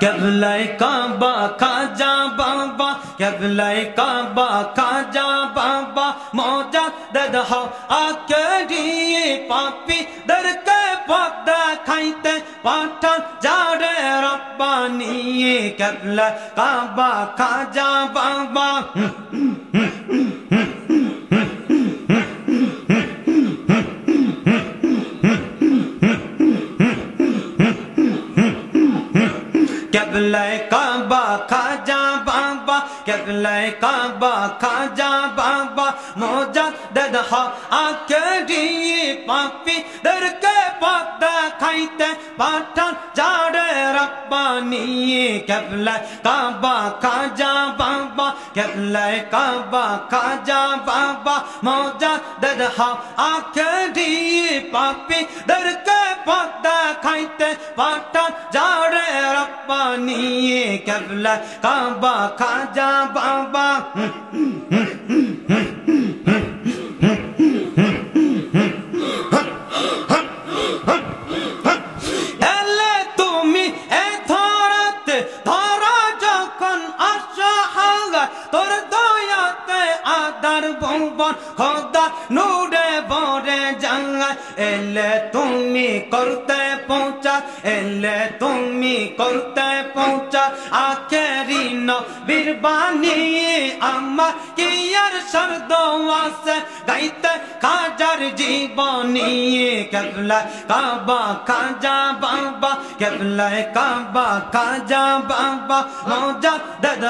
কেবলাই কাবা খাজা বাবা কেবলাই কাবা খাজা বাবা মোজাদ্দেদ হও আকেরি পাপি দরকে পদ্দা খাইতে পাঠান যারে রব্বানি কেবলাই কাবা খাজা বাবা কেবলাই কাবা খাজা বাবা কেবলাই কাবা খাজা বাবা মোজাদ্দেদ হও আকেরি পাপি দরকে পদ্দা খাইতে পাঠান যারে রব্বানি কেবলাই কাবা খাজা বাবা কেবলাই কাবা খাজা বাবা মোজাদ্দেদ হও আকেরি পাপি দরকে পদ্দা খাইতে পাঠান যারে রব্বানি কেবলাই কাবা খাজা বাবা এলে তুমি এ ধরাতে ধরা যখন অসহায় তোর দয়াতে আদার ভুবন খোদা নূরে ভরে যায় এলে তুমি করতে পৌঁছা এলে তুমি করতে পৌঁছা আখেরি নবীর বাণী আমার কি আর শর্ত আছে গাইতে খাজার জীবনী কেবলাই কাবা খাজা বাবা কেবলাই কাবা খাজা বাবা মোজাদ্দেদ